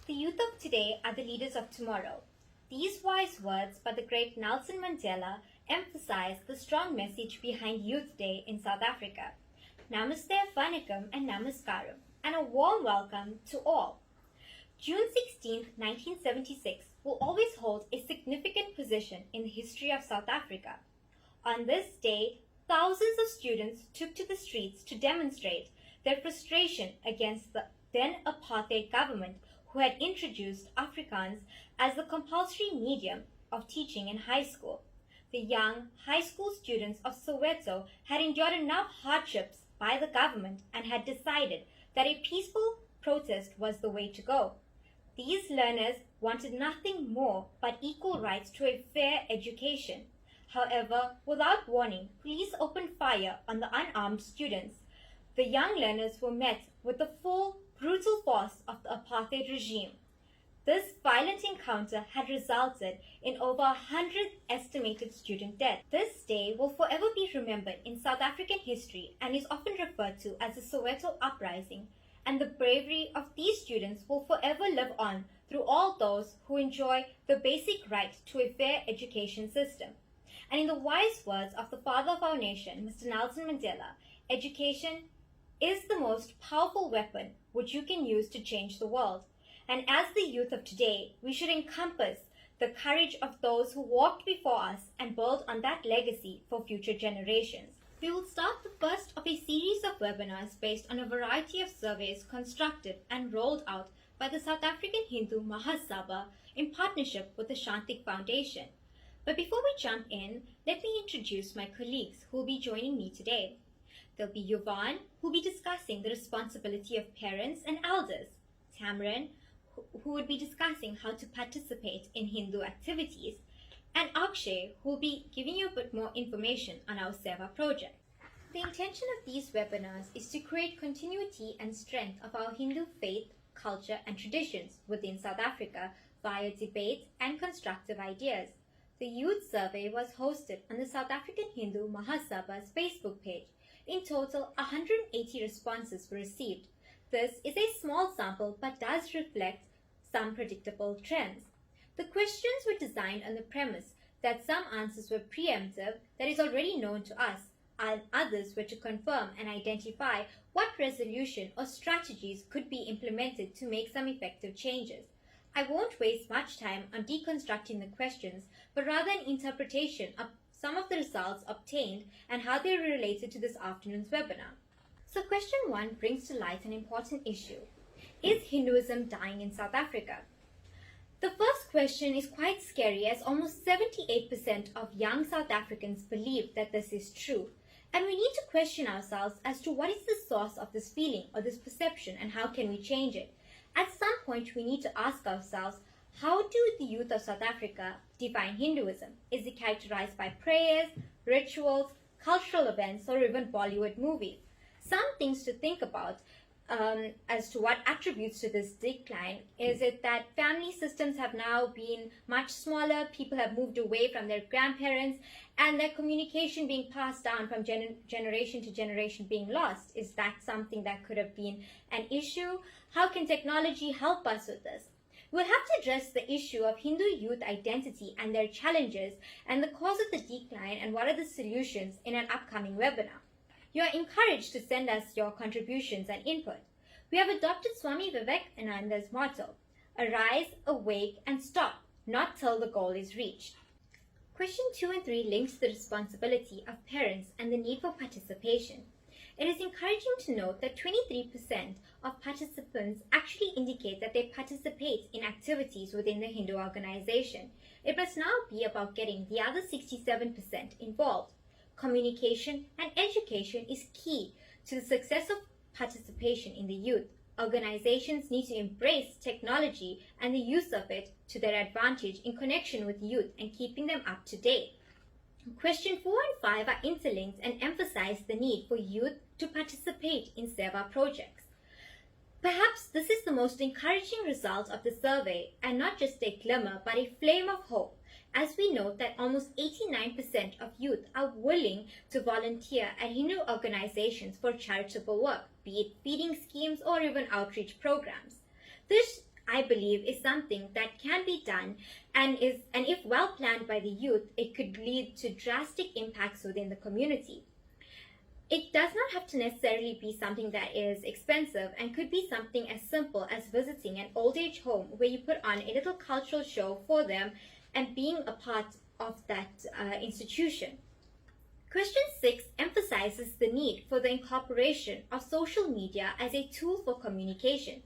The youth of today are the leaders of tomorrow. These wise words by the great Nelson Mandela emphasize the strong message behind Youth Day in South Africa. Namaste, Vanakkam, and Namaskaram, and a warm welcome to all. June 16, 1976 will always hold a significant position in the history of South Africa. On this day, thousands of students took to the streets to demonstrate their frustration against the then apartheid government who had introduced Afrikaans as the compulsory medium of teaching in high school. The young high school students of Soweto had endured enough hardships by the government and had decided that a peaceful protest was the way to go. These learners wanted nothing more but equal rights to a fair education. However, without warning, police opened fire on the unarmed students. The young learners were met with the full, brutal force of the apartheid regime. This violent encounter had resulted in over 100 estimated student deaths. This day will forever be remembered in South African history and is often referred to as the Soweto Uprising, and the bravery of these students will forever live on through all those who enjoy the basic right to a fair education system. And in the wise words of the father of our nation, Mr. Nelson Mandela, education is the most powerful weapon which you can use to change the world. And as the youth of today, we should encompass the courage of those who walked before us and build on that legacy for future generations. We will start the first of a series of webinars based on a variety of surveys constructed and rolled out by the South African Hindu Mahasabha in partnership with the Shantik Foundation. But before we jump in, let me introduce my colleagues who will be joining me today. There'll be Yvonne, who will be discussing the responsibility of parents and elders. Tamran, who would be discussing how to participate in Hindu activities. And Akshay, who will be giving you a bit more information on our Seva project. The intention of these webinars is to create continuity and strength of our Hindu faith, culture, and traditions within South Africa via debate and constructive ideas. The youth survey was hosted on the South African Hindu Mahasabha's Facebook page. In total, 180 responses were received. This is a small sample but does reflect some predictable trends. The questions were designed on the premise that some answers were preemptive, that is already known to us, and others were to confirm and identify what resolution or strategies could be implemented to make some effective changes. I won't waste much time on deconstructing the questions, but rather an interpretation of some of the results obtained and how they are related to this afternoon's webinar. So question 1 brings to light an important issue. Is Hinduism dying in South Africa? The first question is quite scary, as almost 78% of young South Africans believe that this is true. And we need to question ourselves as to what is the source of this feeling or this perception and how can we change it. At some point, we need to ask ourselves, how do the youth of South Africa define Hinduism? Is it characterized by prayers, rituals, cultural events, or even Bollywood movies? Some things to think about as to what attributes to this decline. Is it that family systems have now been much smaller, people have moved away from their grandparents, and their communication being passed down from generation to generation being lost? Is that something that could have been an issue? How can technology help us with this? We'll have to address the issue of Hindu youth identity and their challenges and the cause of the decline and what are the solutions in an upcoming webinar. You are encouraged to send us your contributions and input. We have adopted Swami Vivekananda's motto, arise, awake, and stop, not till the goal is reached. Question 2 and 3 links to the responsibility of parents and the need for participation. It is encouraging to note that 23% of participants actually indicate that they participate in activities within the Hindu organization. It must now be about getting the other 67% involved. Communication and education is key to the success of participation in the youth. Organizations need to embrace technology and the use of it to their advantage in connection with youth and keeping them up to date. Question 4 and 5 are interlinked and emphasize the need for youth to participate in Seva projects. Perhaps this is the most encouraging result of the survey, and not just a glimmer but a flame of hope, as we note that almost 89% of youth are willing to volunteer at Hindu organizations for charitable work, be it feeding schemes or even outreach programs. This I believe, is something that can be done and if well planned by the youth, it could lead to drastic impacts within the community. It does not have to necessarily be something that is expensive and could be something as simple as visiting an old age home where you put on a little cultural show for them and being a part of that institution. Question 6 emphasizes the need for the incorporation of social media as a tool for communication.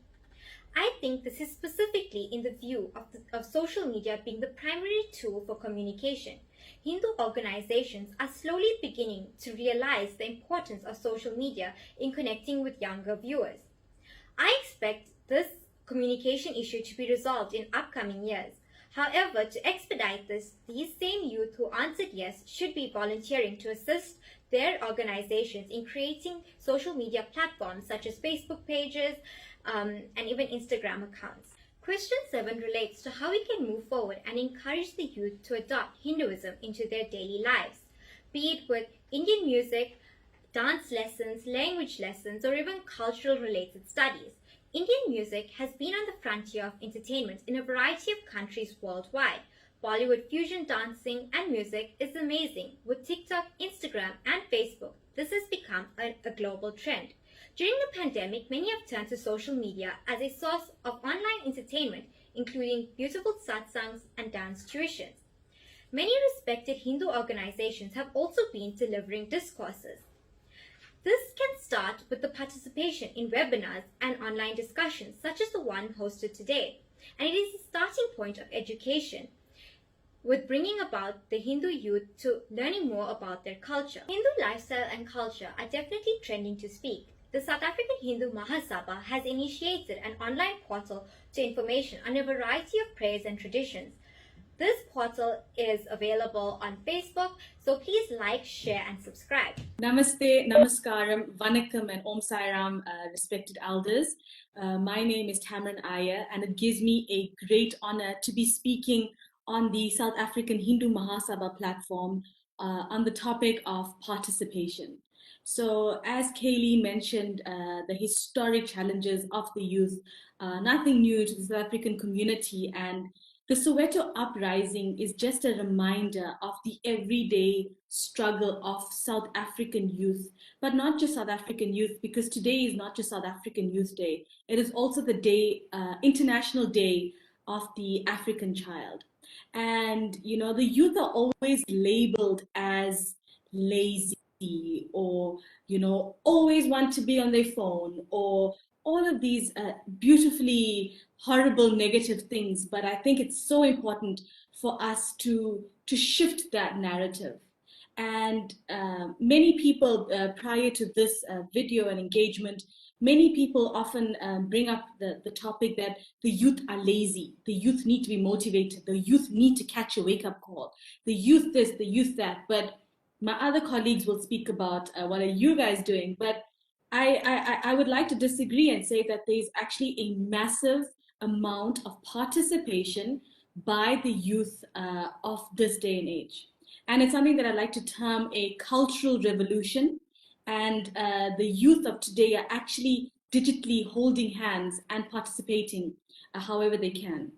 I think this is specifically in the view of social media being the primary tool for communication. Hindu organizations are slowly beginning to realize the importance of social media in connecting with younger viewers. I expect this communication issue to be resolved in upcoming years. However, to expedite this, these same youth who answered yes should be volunteering to assist their organizations in creating social media platforms such as Facebook pages and even Instagram accounts. Question 7 relates to how we can move forward and encourage the youth to adopt Hinduism into their daily lives, be it with Indian music, dance lessons, language lessons, or even cultural related studies. Indian music has been on the frontier of entertainment in a variety of countries worldwide. Bollywood fusion dancing and music is amazing. With TikTok, Instagram, and Facebook, this has become a global trend. During the pandemic, many have turned to social media as a source of online entertainment, including beautiful satsangs and dance tuitions. Many respected Hindu organizations have also been delivering discourses. This can start with the participation in webinars and online discussions, such as the one hosted today, and it is the starting point of education, with bringing about the Hindu youth to learning more about their culture. Hindu lifestyle and culture are definitely trending to speak. The South African Hindu Mahasabha has initiated an online portal to information on a variety of prayers and traditions. This portal is available on Facebook, so please like, share, and subscribe. Namaste, Namaskaram, Vanakkam, and Om Sai Ram, respected elders. My name is Tamran Iyer, and it gives me a great honor to be speaking on the South African Hindu Mahasabha platform on the topic of participation. So, as Kaylee mentioned, the historic challenges of the youth, nothing new to the South African community, and the Soweto uprising is just a reminder of the everyday struggle of South African youth, but not just South African youth, because today is not just South African Youth Day. It is also the day, International Day of the African Child. And, you know, the youth are always labeled as lazy or, you know, always want to be on their phone or all of these beautifully horrible negative things, but I think it's so important for us to shift that narrative. And many people prior to this video and engagement, many people often bring up the topic that the youth are lazy, the youth need to be motivated, the youth need to catch a wake-up call, the youth this, the youth that. But my other colleagues will speak about what are you guys doing, but I would like to disagree and say that there's actually a massive amount of participation by the youth of this day and age. And it's something that I like to term a cultural revolution. And the youth of today are actually digitally holding hands and participating however they can.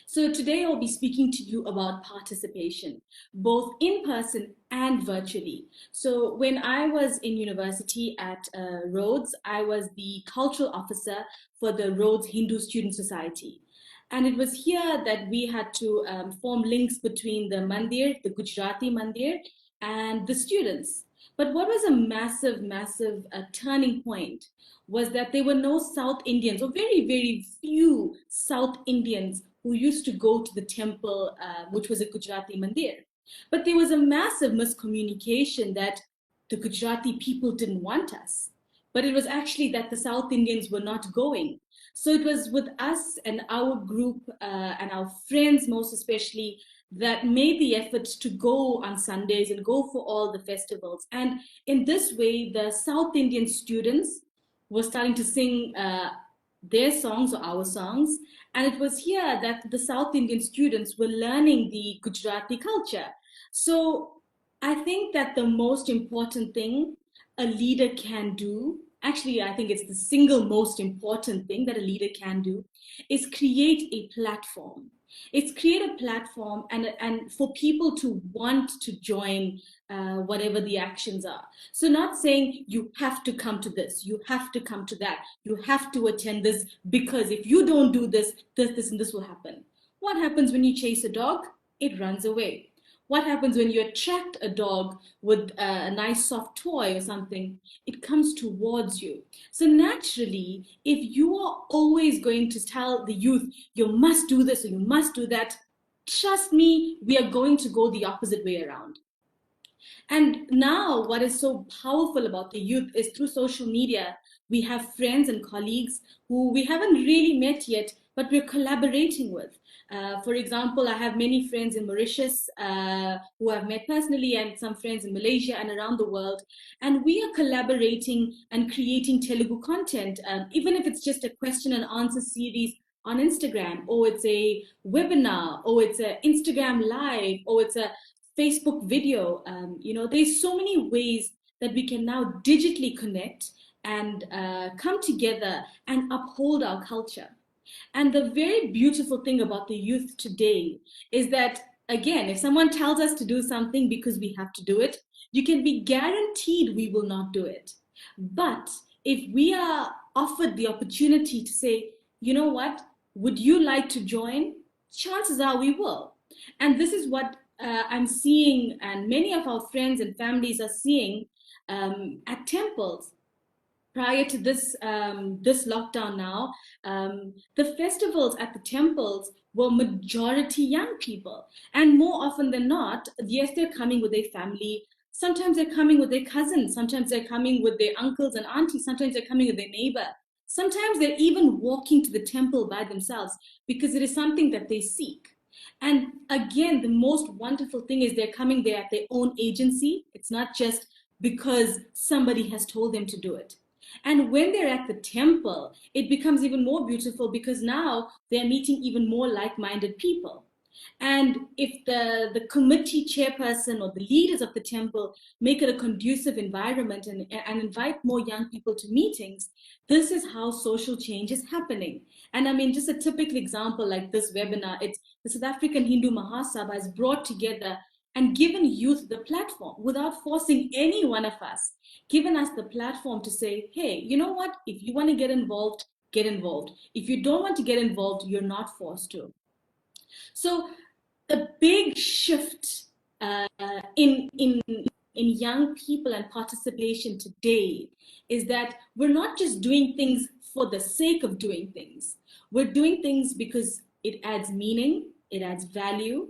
So today I'll be speaking to you about participation, both in person and virtually. So when I was in university at Rhodes, I was the cultural officer for the Rhodes Hindu Student Society. And it was here that we had to form links between the mandir, the Gujarati mandir, and the students. But what was a massive, massive turning point was that there were no South Indians, or very, very few South Indians who used to go to the temple, which was a Gujarati mandir. But there was a massive miscommunication that the Gujarati people didn't want us. But it was actually that the South Indians were not going. So it was with us and our group and our friends, most especially, that made the effort to go on Sundays and go for all the festivals. And in this way, the South Indian students were starting to sing their songs or our songs. And it was here that the South Indian students were learning the Gujarati culture. So I think that the most important thing a leader can do actually, I think it's the single most important thing that a leader can do, is create a platform. It's create a platform and for people to want to join whatever the actions are. So not saying you have to come to this, you have to come to that, you have to attend this, because if you don't do this, this, and this will happen. What happens when you chase a dog? It runs away. What happens when you attract a dog with a nice soft toy or something? It comes towards you. So naturally, if you are always going to tell the youth, you must do this or you must do that, trust me, we are going to go the opposite way around. And now, what is so powerful about the youth is through social media, we have friends and colleagues who we haven't really met yet, but we're collaborating with. For example, I have many friends in Mauritius who I've met personally, and some friends in Malaysia and around the world. And we are collaborating and creating Telugu content, even if it's just a question and answer series on Instagram, or it's a webinar, or it's an Instagram live, or it's a Facebook video. There's so many ways that we can now digitally connect and come together and uphold our culture. And the very beautiful thing about the youth today is that, again, if someone tells us to do something because we have to do it, you can be guaranteed we will not do it. But if we are offered the opportunity to say, you know what, would you like to join? Chances are we will. And this is what I'm seeing, and many of our friends and families are seeing at temples prior to this lockdown now. The festivals at the temples were majority young people, and more often than not, yes, they're coming with their family. Sometimes they're coming with their cousins. Sometimes they're coming with their uncles and aunties. Sometimes they're coming with their neighbor. Sometimes they're even walking to the temple by themselves because it is something that they seek. And again, the most wonderful thing is they're coming there at their own agency. It's not just because somebody has told them to do it. And when they're at the temple, it becomes even more beautiful because now they're meeting even more like-minded people. And if the committee chairperson or the leaders of the temple make it a conducive environment and invite more young people to meetings, this is how social change is happening. And I mean, just a typical example like this webinar, it's the South African Hindu Mahasabha has brought together and given youth the platform without forcing any one of us, given us the platform to say, hey, you know what? If you want to get involved, get involved. If you don't want to get involved, you're not forced to. So the big shift in young people and participation today is that we're not just doing things for the sake of doing things. We're doing things because it adds meaning, it adds value.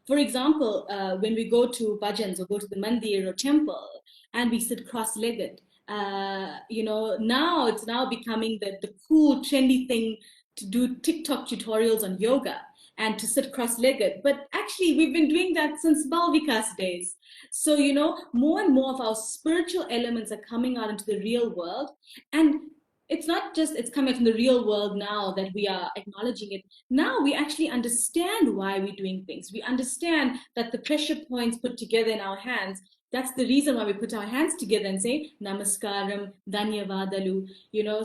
For example, when we go to bhajans or go to the mandir or temple and we sit cross-legged, now it's now becoming the cool, trendy thing to do TikTok tutorials on yoga and to sit cross-legged. But actually, we've been doing that since Bal Vikas days. So, more and more of our spiritual elements are coming out into the real world. And it's not just it's coming out in the real world now that we are acknowledging it. Now we actually understand why we're doing things. We understand that the pressure points put together in our hands, that's the reason why we put our hands together and say, Namaskaram, Dhanyavadalu,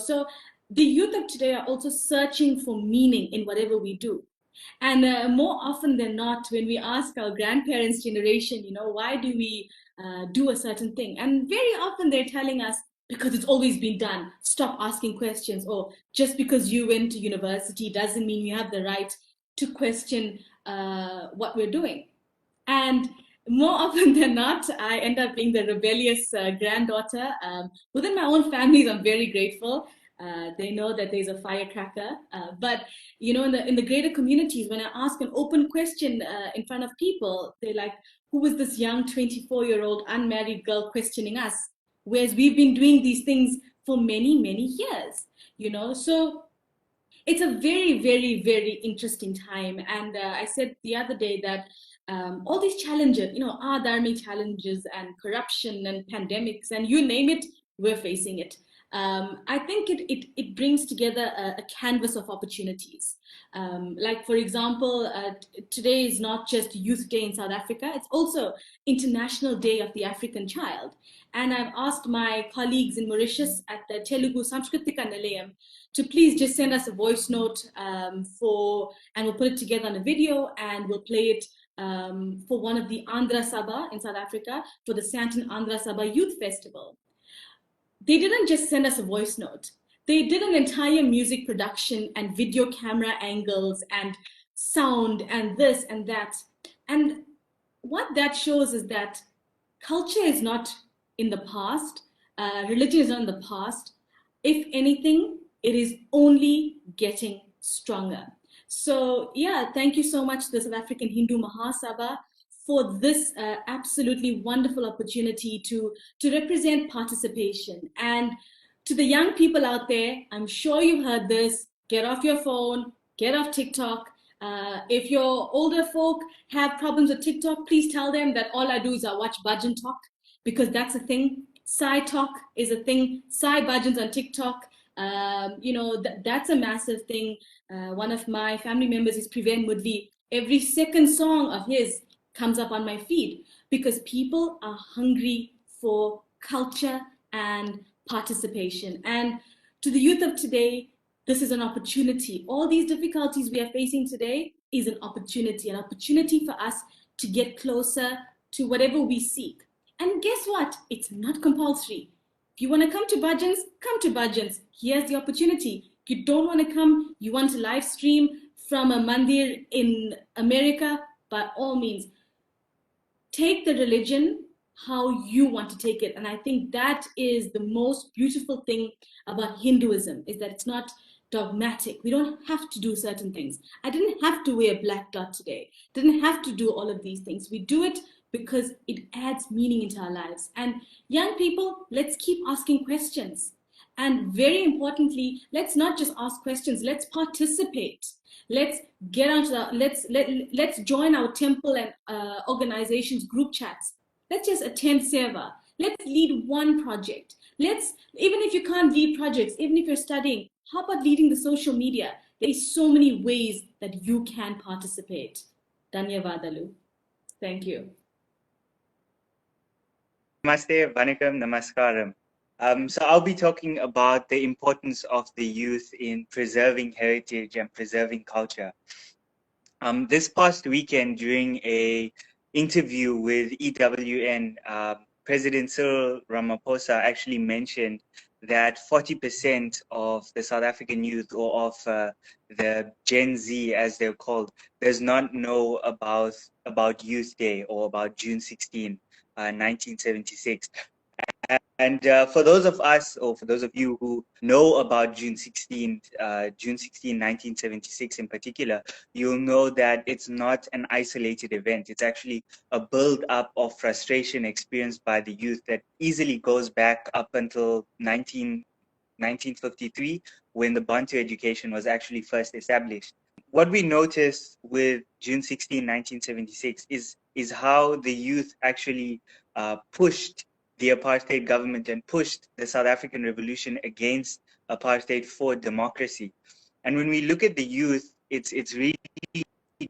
So the youth of today are also searching for meaning in whatever we do. And more often than not, when we ask our grandparents' generation, why do we do a certain thing? And very often they're telling us, because it's always been done. Stop asking questions. Or just because you went to university doesn't mean you have the right to question what we're doing. And more often than not, I end up being the rebellious granddaughter. Within my own families, I'm very grateful. They know that there's a firecracker. But in the greater communities, when I ask an open question in front of people, they're like, "Who is this young 24-year-old unmarried girl questioning us?" Whereas we've been doing these things for many, many years. So it's a very, very, very interesting time. And I said the other day that all these challenges, our dharmic challenges and corruption and pandemics and you name it, we're facing it. I think it brings together a canvas of opportunities. Like, for example, today is not just Youth Day in South Africa, it's also International Day of the African Child. And I've asked my colleagues in Mauritius at the Telugu Samskritika Nilayam to please just send us a voice note and we'll put it together on a video and we'll play it for one of the Andhra Sabha in South Africa for the Santon Andhra Sabha Youth Festival. They didn't just send us a voice note. They did an entire music production and video camera angles and sound and this and that. And what that shows is that culture is not in the past, religion is not in the past. If anything, it is only getting stronger. So yeah, thank you so much to the South African Hindu Mahasabha for this absolutely wonderful opportunity to represent participation. And to the young people out there, I'm sure you heard this, get off your phone, get off TikTok. If your older folk have problems with TikTok, please tell them that all I do is I watch Bhajan Talk, because that's a thing. Sai Talk is a thing. Sai Bhajans on TikTok. That's a massive thing. One of my family members is Priven Mudli. Every second song of his comes up on my feed because people are hungry for culture and participation. And to the youth of today, this is an opportunity. All these difficulties we are facing today is an opportunity for us to get closer to whatever we seek. And guess what? It's not compulsory. If you want to come to Bhajans, come to Bhajans. Here's the opportunity. If you don't want to come, you want to live stream from a mandir in America, by all means, take the religion how you want to take it. And I think that is the most beautiful thing about Hinduism, is that it's not dogmatic. We don't have to do certain things. I didn't have to wear a black dot today. Didn't have to do all of these things. We do it because it adds meaning into our lives. And young people, let's keep asking questions. And very importantly, let's not just ask questions, let's participate. Let's get onto let's join our temple and organizations group chats. Let's just attend seva. Let's lead one project. Even if you can't lead projects, even if you're studying, how about leading the social media? There is so many ways that you can participate. Dhanyavadalu. Thank you. Namaste, Vanakkam, Namaskaram. So I'll be talking about the importance of the youth in preserving heritage and preserving culture. This past weekend, during a interview with EWN, President Cyril Ramaphosa actually mentioned that 40% of the South African youth, or of the Gen Z as they're called, does not know about Youth Day or about June 16, 1976. And for those of us, or for those of you who know about June 16, 1976 in particular, you'll know that it's not an isolated event. It's actually a build-up of frustration experienced by the youth that easily goes back up until 1953, when the Bantu education was actually first established. What we notice with June 16, 1976 is how the youth actually pushed the apartheid government and pushed the South African Revolution against apartheid for democracy. And when we look at the youth, it's really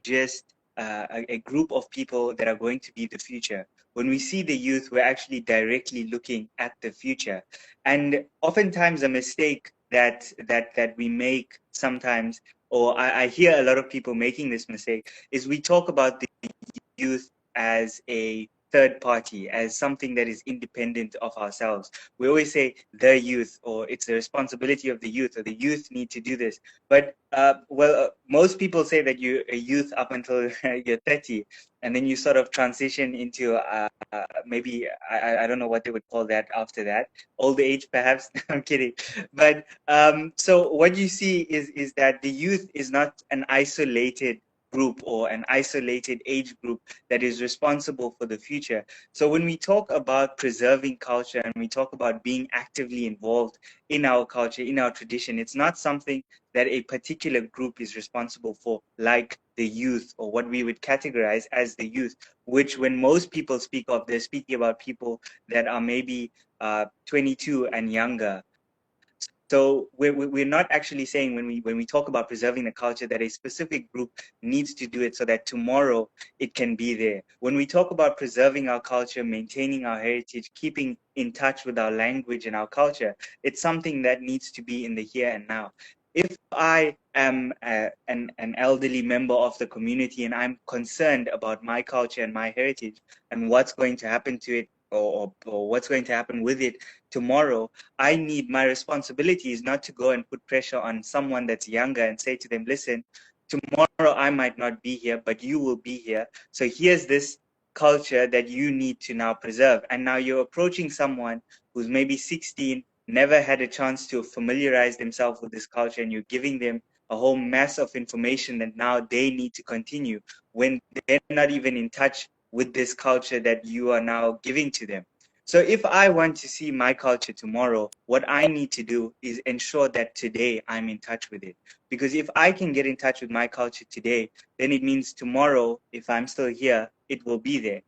just a group of people that are going to be the future. When we see the youth, we're actually directly looking at the future. And oftentimes a mistake that we make sometimes, or I hear a lot of people making this mistake, is we talk about the youth as a third party, as something that is independent of ourselves. We always say the youth, or it's the responsibility of the youth, or the youth need to do this. But most people say that you're a youth up until you're 30, and then you sort of transition into maybe I don't know what they would call that after that, old age perhaps. I'm kidding. But so what you see is that the youth is not an isolated group or an isolated age group that is responsible for the future. So when we talk about preserving culture and we talk about being actively involved in our culture, in our tradition, it's not something that a particular group is responsible for, like the youth, or what we would categorize as the youth, which when most people speak of, they're speaking about people that are maybe 22 and younger. So we're not actually saying when we talk about preserving the culture that a specific group needs to do it so that tomorrow it can be there. When we talk about preserving our culture, maintaining our heritage, keeping in touch with our language and our culture, it's something that needs to be in the here and now. If I am an elderly member of the community and I'm concerned about my culture and my heritage and what's going to happen to it or what's going to happen with it tomorrow, I need, my responsibility is not to go and put pressure on someone that's younger and say to them, listen, tomorrow I might not be here, but you will be here. So here's this culture that you need to now preserve. And now you're approaching someone who's maybe 16, never had a chance to familiarize themselves with this culture, and you're giving them a whole mass of information that now they need to continue when they're not even in touch with this culture that you are now giving to them. So if I want to see my culture tomorrow, what I need to do is ensure that today I'm in touch with it. Because if I can get in touch with my culture today, then it means tomorrow, if I'm still here, it will be there.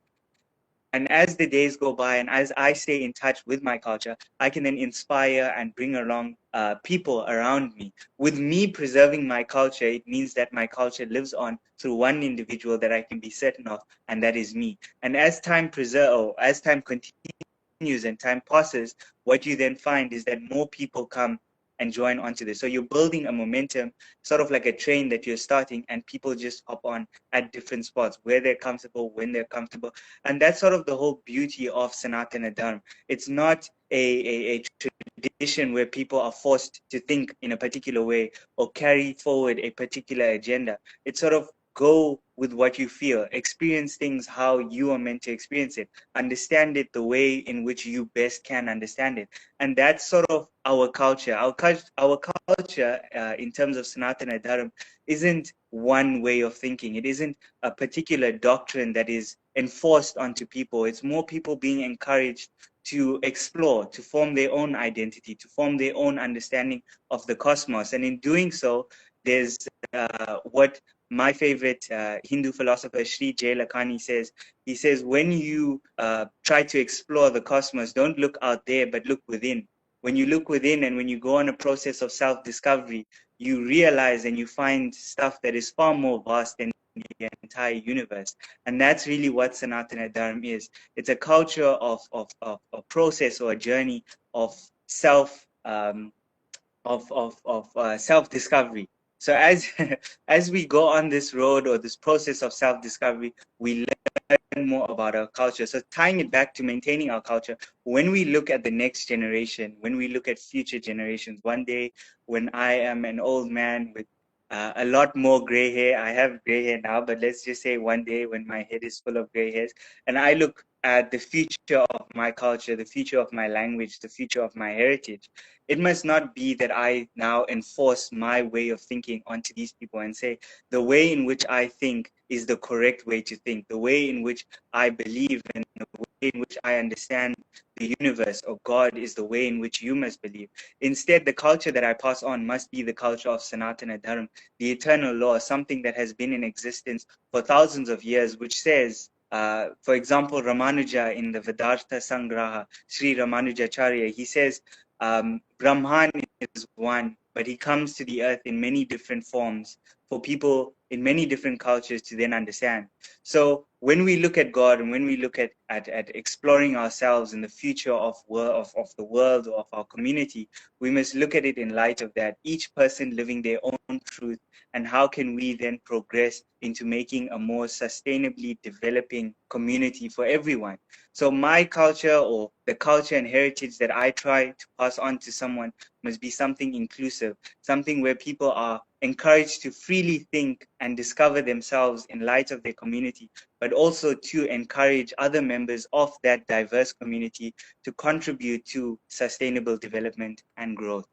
And as the days go by and as I stay in touch with my culture, I can then inspire and bring along people around me. With me preserving my culture, it means that my culture lives on through one individual that I can be certain of, and that is me. And as time continues and time passes, what you then find is that more people come and join onto this. So you're building a momentum, sort of like a train that you're starting, and people just hop on at different spots where they're comfortable, when they're comfortable. And that's sort of the whole beauty of Sanatana Dharma. It's not a tradition where people are forced to think in a particular way or carry forward a particular agenda. It's sort of go with what you feel, experience things how you are meant to experience it, understand it the way in which you best can understand it. And that's sort of our culture. Our culture in terms of Sanatana Dharma isn't one way of thinking. It isn't a particular doctrine that is enforced onto people. It's more people being encouraged to explore, to form their own identity, to form their own understanding of the cosmos. And in doing so, there's what my favorite Hindu philosopher Sri J. Lakhani says. He says, when you try to explore the cosmos, don't look out there, but look within. When you look within and when you go on a process of self-discovery, you realize and you find stuff that is far more vast than the entire universe. And that's really what Sanatana Dharma is. It's a culture of a process or a journey of self-discovery. So as we go on this road or this process of self-discovery, we learn more about our culture. So tying it back to maintaining our culture, when we look at the next generation, when we look at future generations, one day when I am an old man with a lot more gray hair, I have gray hair now, but let's just say one day when my head is full of gray hairs, and I look at the future of my culture, the future of my language, the future of my heritage, it must not be that I now enforce my way of thinking onto these people and say, the way in which I think is the correct way to think, the way in which I believe and the way in which I understand the universe or God is the way in which you must believe. Instead, the culture that I pass on must be the culture of Sanatana Dharma, the eternal law, something that has been in existence for thousands of years, which says, for example, Ramanuja in the Vedanta Sangraha, Sri Ramanujacharya, he says, Brahman is one, but he comes to the earth in many different forms for people in many different cultures to then understand. So when we look at God and when we look at exploring ourselves in the future of the world or of our community, we must look at it in light of that, each person living their own truth, and how can we then progress into making a more sustainably developing community for everyone. So my culture or the culture and heritage that I try to pass on to someone must be something inclusive, something where people are encouraged to freely think and discover themselves in light of their community, but also to encourage other members of that diverse community to contribute to sustainable development and growth.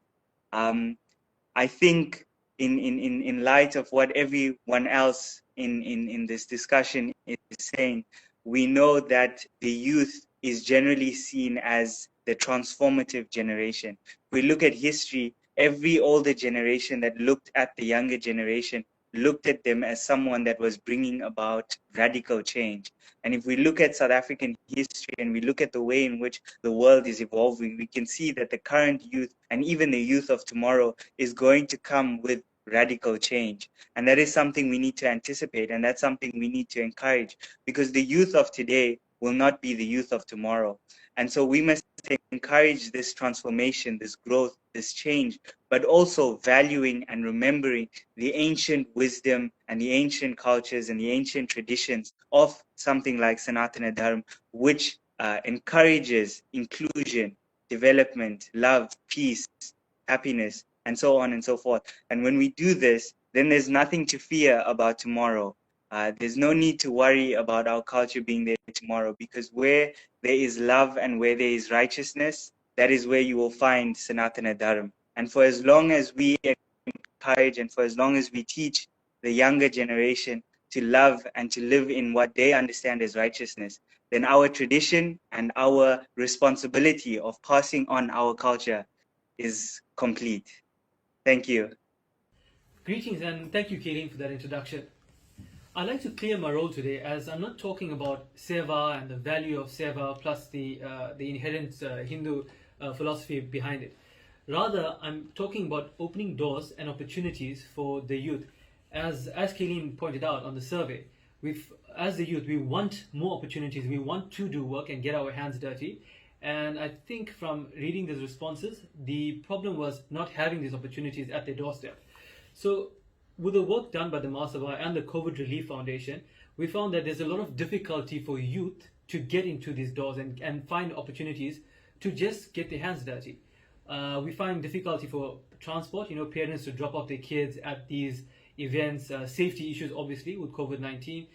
I think in light of what everyone else in this discussion is saying, we know that the youth is generally seen as the transformative generation. We look at history, every older generation that looked at the younger generation looked at them as someone that was bringing about radical change. And if we look at South African history and we look at the way in which the world is evolving, we can see that the current youth and even the youth of tomorrow is going to come with radical change. And that is something we need to anticipate, and that's something we need to encourage, because the youth of today will not be the youth of tomorrow. And so we must encourage this transformation, this growth, this change, but also valuing and remembering the ancient wisdom and the ancient cultures and the ancient traditions of something like Sanatana Dharma, which encourages inclusion, development, love, peace, happiness, and so on and so forth. And when we do this, then there's nothing to fear about tomorrow. There's no need to worry about our culture being there tomorrow, because where there is love and where there is righteousness, that is where you will find Sanatana Dharma. And for as long as we encourage and for as long as we teach the younger generation to love and to live in what they understand as righteousness, then our tradition and our responsibility of passing on our culture is complete. Thank you. Greetings and thank you, Kaelin, for that introduction. I'd like to clear my role today, as I'm not talking about seva and the value of seva plus the inherent Hindu philosophy behind it. Rather, I'm talking about opening doors and opportunities for the youth. As Kaelin pointed out on the survey, as the youth, we want more opportunities. We want to do work and get our hands dirty. And I think from reading these responses, the problem was not having these opportunities at their doorstep. So with the work done by the Mahasabha and the COVID Relief Foundation, we found that there's a lot of difficulty for youth to get into these doors and find opportunities to just get their hands dirty. We find difficulty for transport, parents to drop off their kids at these events, safety issues obviously with COVID-19,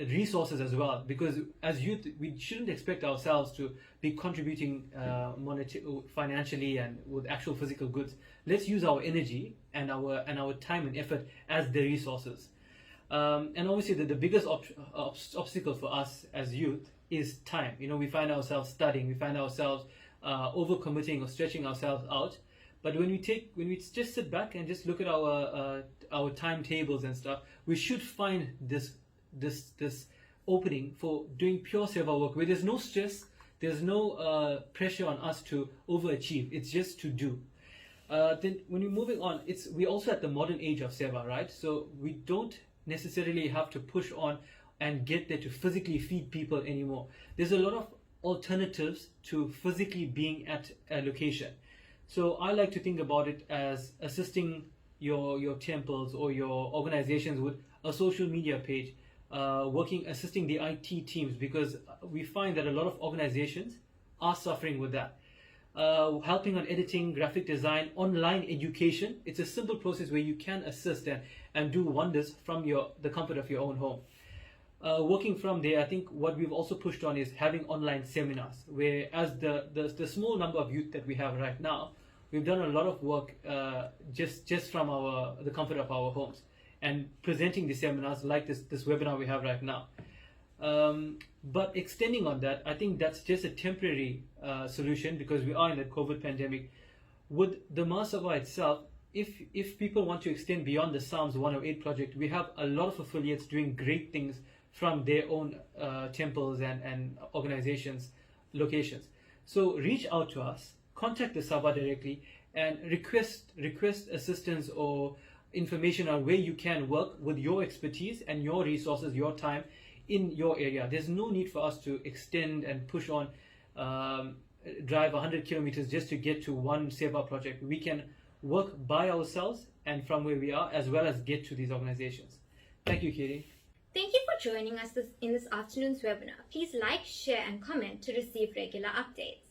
resources as well, because as youth we shouldn't expect ourselves to be contributing financially and with actual physical goods. Let's use our energy and our time and effort as the resources. And obviously the biggest obstacle for us as youth is time. We find ourselves studying, we find ourselves overcommitting or stretching ourselves out. But when we just sit back and just look at our timetables and stuff, we should find this opening for doing pure seva work where there's no stress, there's no pressure on us to overachieve. It's just to do. Then when we're moving on, we're also at the modern age of seva, right? So we don't necessarily have to push on and get there to physically feed people anymore. There's a lot of alternatives to physically being at a location. So I like to think about it as assisting your temples or your organizations with a social media page, assisting the IT teams, because we find that a lot of organizations are suffering with that. Helping on editing, graphic design, online education. It's a simple process where you can assist and do wonders from the comfort of your own home. Working from there, I think what we've also pushed on is having online seminars, where as the small number of youth that we have right now, we've done a lot of work just from the comfort of our homes and presenting the seminars like this webinar we have right now. But extending on that, I think that's just a temporary solution because we are in the COVID pandemic. With the Mahasabha itself, if people want to extend beyond the Psalms 108 project, we have a lot of affiliates doing great things from their own temples and organizations, locations. So reach out to us, contact the Sabha directly, and request assistance or information on where you can work with your expertise and your resources, your time in your area. There's no need for us to extend and push on, drive 100 kilometers just to get to one Seva project. We can work by ourselves and from where we are, as well as get to these organizations. Thank you, Katie. Thank you for joining us in this afternoon's webinar. Please like, share, and comment to receive regular updates.